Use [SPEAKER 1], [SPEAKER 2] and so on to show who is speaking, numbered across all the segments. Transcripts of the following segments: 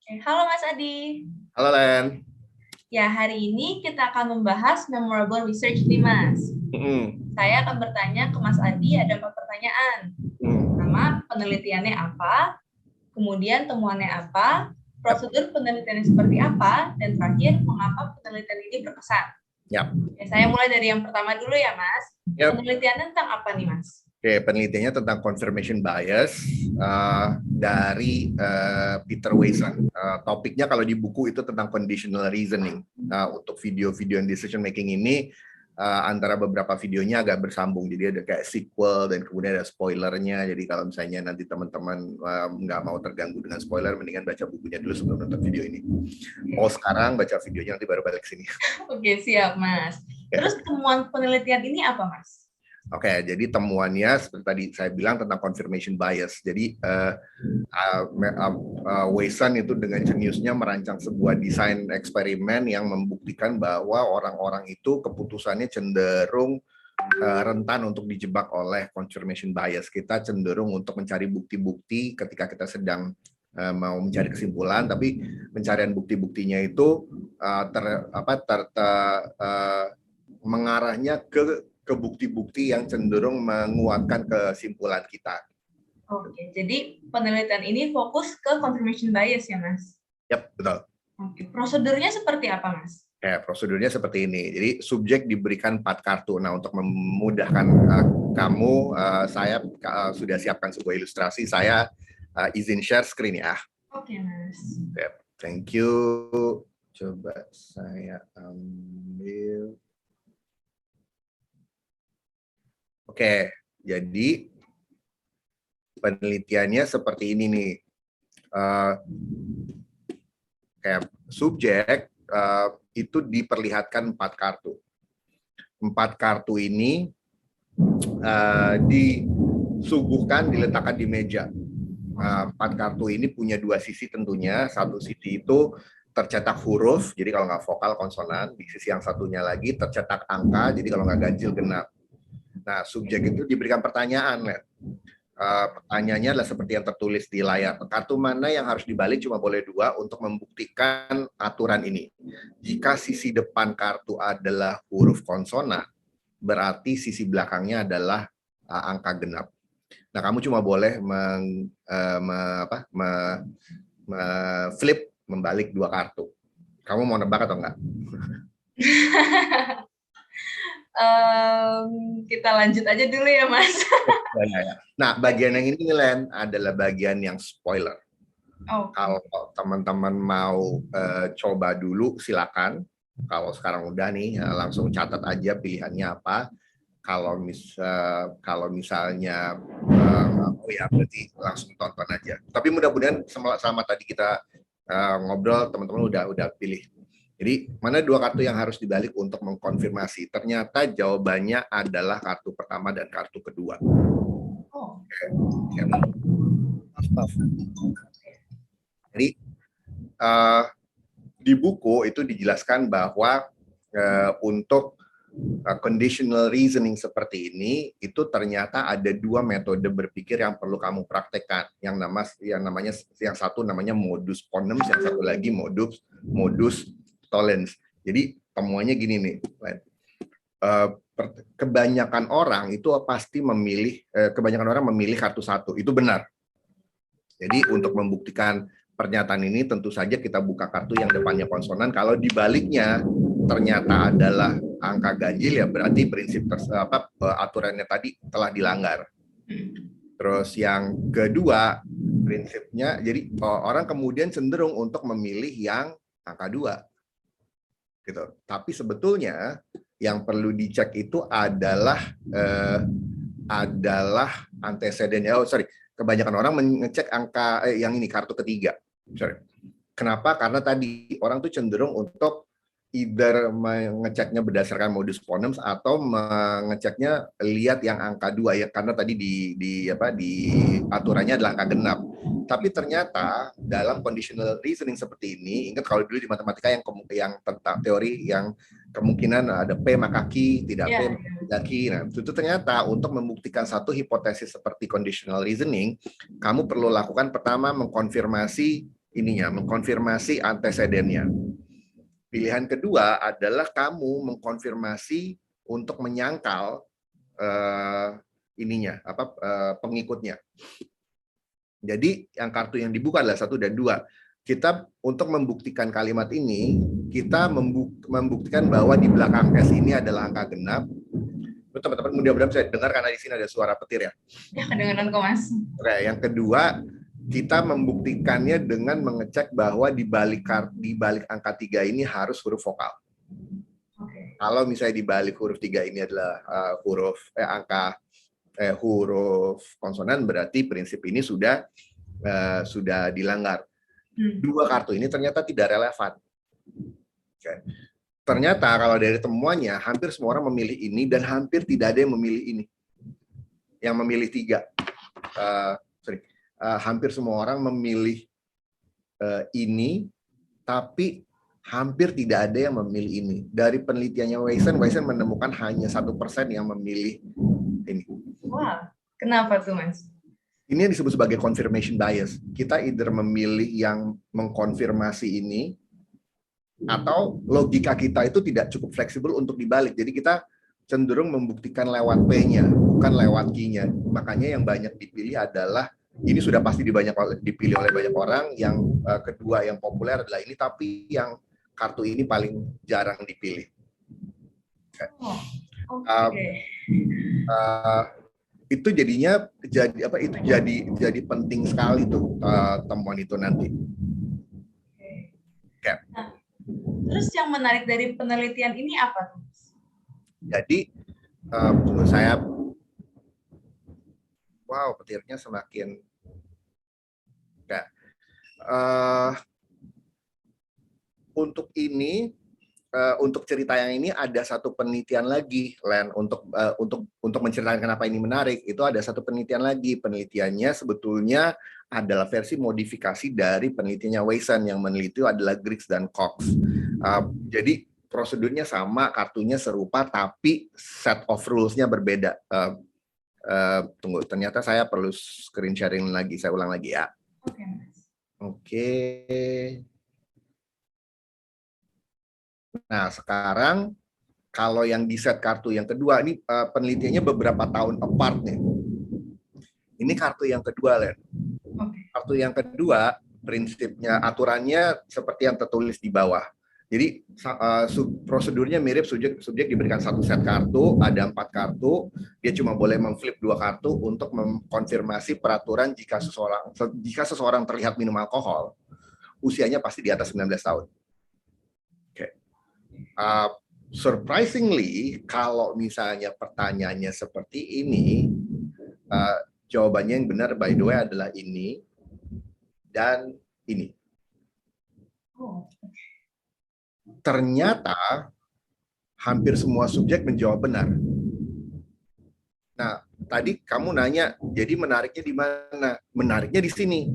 [SPEAKER 1] Halo Mas Adi.
[SPEAKER 2] Halo Len.
[SPEAKER 1] Ya, hari ini kita akan membahas memorable research nih Mas.
[SPEAKER 2] Mm,
[SPEAKER 1] Saya akan bertanya ke Mas Adi ada 4 pertanyaan.
[SPEAKER 2] mm.
[SPEAKER 1] Pertama, penelitiannya apa? Kemudian temuannya apa? Prosedur penelitiannya seperti apa? Dan terakhir, mengapa penelitian ini berkesan?
[SPEAKER 2] Yap.
[SPEAKER 1] Oke, saya mulai dari yang pertama dulu ya Mas.
[SPEAKER 2] Yap.
[SPEAKER 1] Penelitiannya tentang apa nih Mas?
[SPEAKER 2] Oke, penelitiannya tentang confirmation bias dari Peter Wason. Topiknya kalau di buku itu tentang conditional reasoning. Untuk video-video decision making ini antara beberapa videonya agak bersambung. Jadi ada kayak sequel dan kemudian ada spoilernya. Jadi kalau misalnya nanti teman-teman nggak mau terganggu dengan spoiler, mendingan baca bukunya dulu sebelum nonton video ini. Oh, sekarang baca videonya nanti baru balik sini.
[SPEAKER 1] Oke, siap Mas. Terus temuan penelitian ini apa Mas?
[SPEAKER 2] Oke, jadi temuannya seperti tadi saya bilang tentang confirmation bias. Jadi Wason itu dengan jeniusnya merancang sebuah desain eksperimen yang membuktikan bahwa orang-orang itu keputusannya cenderung rentan untuk dijebak oleh confirmation bias. Kita cenderung untuk mencari bukti-bukti ketika kita sedang mau mencari kesimpulan, tapi pencarian bukti-buktinya itu mengarahnya ke bukti-bukti yang cenderung menguatkan kesimpulan kita.
[SPEAKER 1] Oke, jadi penelitian ini fokus ke confirmation bias ya, Mas?
[SPEAKER 2] Yap, betul.
[SPEAKER 1] Oke, prosedurnya seperti apa, Mas?
[SPEAKER 2] Prosedurnya seperti ini. Jadi subjek diberikan 4 kartu. Nah, untuk memudahkan kamu, saya sudah siapkan sebuah ilustrasi. Saya izin share screen ya.
[SPEAKER 1] Oke, Mas.
[SPEAKER 2] Thank you. Coba saya ambil. Oke, jadi penelitiannya seperti ini nih. Kayak subjek itu diperlihatkan 4 kartu. 4 kartu ini disuguhkan, diletakkan di meja. 4 kartu ini punya 2 sisi tentunya. Satu sisi itu tercetak huruf, jadi kalau nggak vokal konsonan. Di sisi yang satunya lagi tercetak angka, jadi kalau nggak ganjil genap. Nah, subjek itu diberikan pertanyaan, pertanyaannya adalah seperti yang tertulis di layar. Kartu mana yang harus dibalik cuma boleh 2 untuk membuktikan aturan ini. Jika sisi depan kartu adalah huruf konsonan, berarti sisi belakangnya adalah angka genap. Nah, kamu cuma boleh flip, membalik 2 kartu. Kamu mau nebak atau enggak?
[SPEAKER 1] Kita lanjut aja dulu ya, Mas.
[SPEAKER 2] Nah, bagian yang ini, Len, adalah bagian yang spoiler. Kalau teman-teman mau coba dulu, silakan. Kalau sekarang udah nih, langsung catat aja pilihannya apa. Kalau misalnya berarti langsung tonton aja. Tapi mudah-mudahan sama tadi kita ngobrol, teman-teman udah pilih. Jadi mana 2 kartu yang harus dibalik untuk mengkonfirmasi? Ternyata jawabannya adalah kartu pertama dan kartu kedua. Jadi di buku itu dijelaskan bahwa untuk conditional reasoning seperti ini itu ternyata ada 2 metode berpikir yang perlu kamu praktekkan. Yang satu namanya modus ponens, yang satu lagi modus tollens. Jadi temuannya gini nih, kebanyakan orang itu pasti kebanyakan orang memilih kartu 1. Itu benar. Jadi untuk membuktikan pernyataan ini tentu saja kita buka kartu yang depannya konsonan. Kalau dibaliknya ternyata adalah angka ganjil, ya berarti prinsip aturannya tadi telah dilanggar. Terus yang kedua, prinsipnya, jadi orang kemudian cenderung untuk memilih yang angka 2. Gitu. Tapi sebetulnya yang perlu dicek itu adalah antecedennya. Kebanyakan orang mengecek angka yang ini, kartu ketiga. Kenapa? Karena tadi orang tuh cenderung untuk either mengeceknya berdasarkan modus ponens atau mengeceknya lihat yang angka 2 ya, karena tadi di aturannya adalah angka genap. Tapi ternyata dalam conditional reasoning seperti ini, ingat kalau dulu di matematika yang tentang teori yang kemungkinan ada P maka Q, tidak P maka tidak Q. Nah, itu ternyata untuk membuktikan satu hipotesis seperti conditional reasoning, kamu perlu lakukan pertama mengkonfirmasi ininya, mengkonfirmasi antecedennya. Pilihan kedua adalah kamu mengkonfirmasi untuk menyangkal pengikutnya. Jadi yang kartu yang dibuka adalah 1 dan 2. Kita untuk membuktikan kalimat ini, kita membuktikan bahwa di belakang S ini adalah angka genap. Teman-teman mudah-mudahan bisa dengar karena di sini ada suara petir ya.
[SPEAKER 1] Ya, kedengaran kok, Mas.
[SPEAKER 2] Oke, yang kedua, kita membuktikannya dengan mengecek bahwa di balik angka 3 ini harus huruf vokal.
[SPEAKER 1] Oke.
[SPEAKER 2] Kalau misalnya di balik huruf 3 ini adalah huruf konsonan, berarti prinsip ini sudah dilanggar. 2 kartu ini ternyata tidak relevan. Okay. Ternyata kalau dari temuannya, hampir semua orang memilih ini dan hampir tidak ada yang memilih ini. Yang memilih 3. Hampir semua orang memilih ini, tapi hampir tidak ada yang memilih ini. Dari penelitiannya Weisen menemukan hanya 1% yang memilih ini.
[SPEAKER 1] Wah, kenapa tuh, Mas?
[SPEAKER 2] Ini yang disebut sebagai confirmation bias. Kita either memilih yang mengkonfirmasi ini, atau logika kita itu tidak cukup fleksibel untuk dibalik. Jadi kita cenderung membuktikan lewat P-nya, bukan lewat Q-nya. Makanya yang banyak dipilih adalah, ini sudah pasti dipilih oleh banyak orang. Yang kedua yang populer adalah ini, tapi yang kartu ini paling jarang dipilih. Okay. Itu jadinya jadi penting sekali tuh temuan itu nanti.
[SPEAKER 1] Okay. Nah, terus yang menarik dari penelitian ini apa tuh?
[SPEAKER 2] Jadi menurut saya, wow, petirnya semakin untuk ini. Untuk cerita yang ini ada satu penelitian lagi, Len, untuk menceritakan kenapa ini menarik. Itu ada satu penelitian lagi. Penelitiannya sebetulnya adalah versi modifikasi dari penelitiannya Weisen. Yang meneliti adalah Griggs dan Cox. Jadi prosedurnya sama, kartunya serupa, tapi set of rules-nya berbeda. Tunggu, ternyata saya perlu screen sharing lagi. Saya ulang lagi ya. Oke. Nah, sekarang kalau yang di set kartu yang kedua, ini penelitiannya beberapa tahun apart nih. Ini kartu yang kedua, Len. Kartu yang kedua, prinsipnya, aturannya seperti yang tertulis di bawah. Jadi prosedurnya mirip, subjek diberikan 1 set kartu, ada 4 kartu, dia cuma boleh memflip 2 kartu untuk mengkonfirmasi peraturan jika seseorang terlihat minum alkohol, usianya pasti di atas 19 tahun. Surprisingly, kalau misalnya pertanyaannya seperti ini, jawabannya yang benar by the way adalah ini dan ini. Ternyata hampir semua subjek menjawab benar. Nah, tadi kamu nanya, jadi menariknya di mana? Menariknya di sini.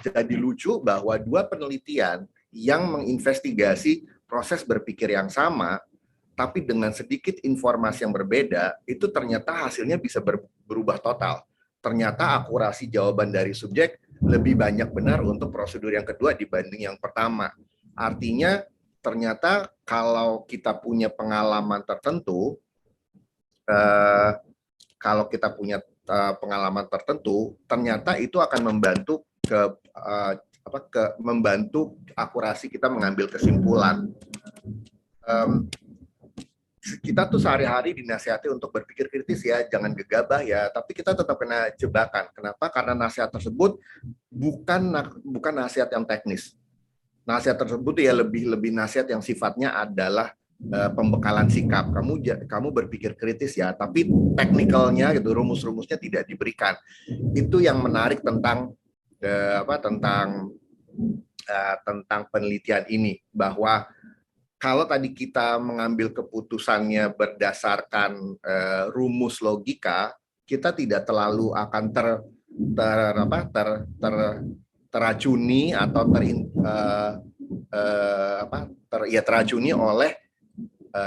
[SPEAKER 2] Jadi lucu bahwa 2 penelitian yang menginvestigasi proses berpikir yang sama, tapi dengan sedikit informasi yang berbeda, itu ternyata hasilnya bisa berubah total. Ternyata akurasi jawaban dari subjek lebih banyak benar untuk prosedur yang kedua dibanding yang pertama. Artinya, ternyata kalau kita punya pengalaman tertentu, ternyata itu akan membantu membantu akurasi kita mengambil kesimpulan. Kita tuh sehari-hari dinasihati untuk berpikir kritis ya, jangan gegabah ya, tapi kita tetap kena jebakan. Kenapa? Karena nasihat tersebut bukan nasihat yang teknis. Nasihat tersebut ya lebih nasihat yang sifatnya adalah pembekalan sikap. Kamu berpikir kritis ya, tapi teknikalnya gitu, rumus-rumusnya tidak diberikan. Itu yang menarik tentang penelitian ini, bahwa kalau tadi kita mengambil keputusannya berdasarkan rumus logika, kita tidak terlalu akan teracuni atau teracuni oleh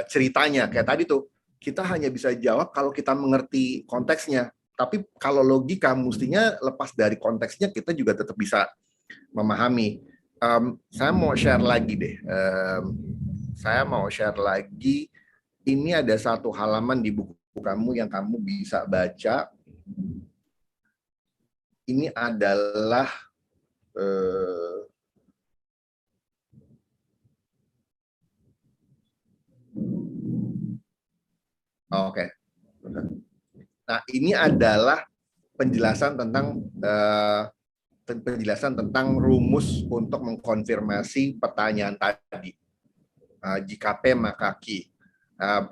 [SPEAKER 2] ceritanya. Kayak tadi tuh, kita hanya bisa jawab kalau kita mengerti konteksnya. Tapi kalau logika, mestinya lepas dari konteksnya kita juga tetap bisa memahami. Saya mau share lagi deh. Ini ada satu halaman di buku kamu yang kamu bisa baca. Ini adalah oke. Nah, ini adalah penjelasan tentang rumus untuk mengkonfirmasi pertanyaan tadi. Jika P maka Q.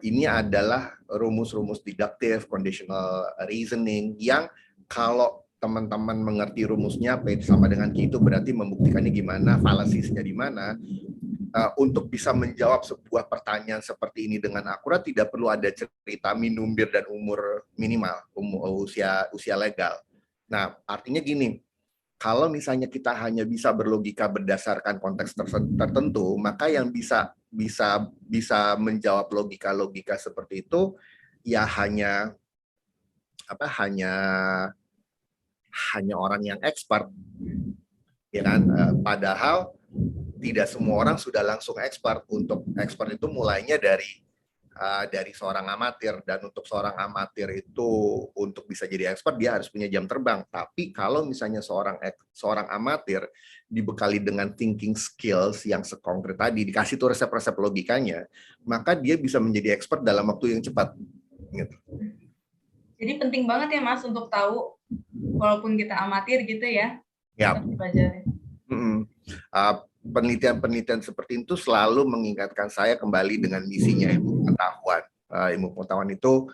[SPEAKER 2] Ini adalah rumus-rumus deduktif, conditional reasoning yang kalau teman-teman mengerti rumusnya P sama dengan Q itu berarti membuktikannya gimana, falasisnya di mana. Untuk bisa menjawab sebuah pertanyaan seperti ini dengan akurat tidak perlu ada cerita minum bir dan umur minimal, usia legal. Nah, artinya gini, kalau misalnya kita hanya bisa berlogika berdasarkan konteks tertentu, maka yang bisa menjawab logika seperti itu ya hanya orang yang expert, ya kan? Padahal tidak semua orang sudah langsung expert. Untuk expert itu mulainya dari seorang amatir, dan untuk seorang amatir itu untuk bisa jadi expert dia harus punya jam terbang. Tapi kalau misalnya seorang amatir dibekali dengan thinking skills yang sekonkret tadi, dikasih tuh resep-resep logikanya, maka dia bisa menjadi expert dalam waktu yang cepat. Gitu.
[SPEAKER 1] Jadi penting banget ya Mas untuk tahu walaupun kita amatir gitu ya.
[SPEAKER 2] Ya. Penelitian-penelitian seperti itu selalu mengingatkan saya kembali dengan misinya ilmu pengetahuan. Ilmu pengetahuan itu,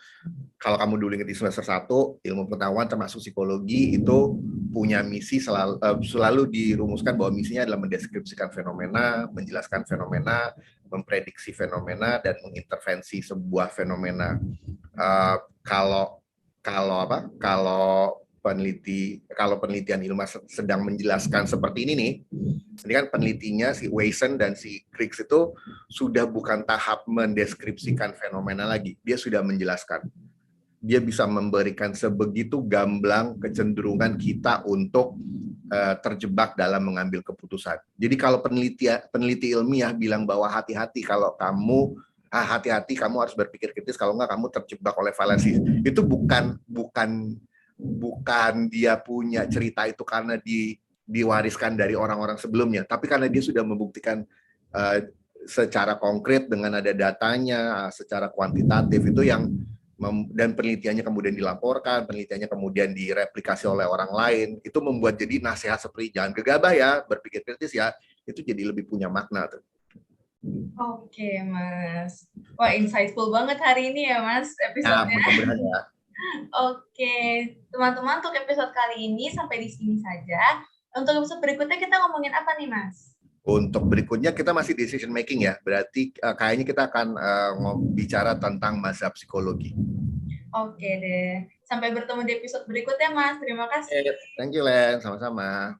[SPEAKER 2] kalau kamu dulu ingat di semester 1, ilmu pengetahuan termasuk psikologi itu punya misi selalu dirumuskan bahwa misinya adalah mendeskripsikan fenomena, menjelaskan fenomena, memprediksi fenomena, dan mengintervensi sebuah fenomena. Kalau penelitian ilmiah sedang menjelaskan seperti ini nih, ini kan penelitinya si Weissen dan si Griggs itu sudah bukan tahap mendeskripsikan fenomena lagi, dia sudah menjelaskan. Dia bisa memberikan sebegitu gamblang kecenderungan kita untuk terjebak dalam mengambil keputusan. Jadi kalau peneliti ilmiah bilang bahwa hati-hati kalau kamu harus berpikir kritis, kalau enggak kamu terjebak oleh fallacy. Itu bukan dia punya cerita itu karena diwariskan dari orang-orang sebelumnya, tapi karena dia sudah membuktikan secara konkret dengan ada datanya, secara kuantitatif itu dan penelitiannya kemudian dilaporkan, penelitiannya kemudian direplikasi oleh orang lain, itu membuat jadi nasihat seperti jangan gegabah ya, berpikir kritis ya, itu jadi lebih punya makna tuh.
[SPEAKER 1] Oke, Mas. Wah, insightful banget hari ini ya, Mas, episode-nya.
[SPEAKER 2] Ya.
[SPEAKER 1] Oke, teman-teman, untuk episode kali ini sampai di sini saja. Untuk episode berikutnya kita ngomongin apa nih, Mas?
[SPEAKER 2] Untuk berikutnya kita masih decision making ya, berarti kayaknya kita akan bicara tentang mazhab psikologi.
[SPEAKER 1] Oke deh, sampai bertemu di episode berikutnya, Mas. Terima kasih.
[SPEAKER 2] Thank you, Len. Sama-sama.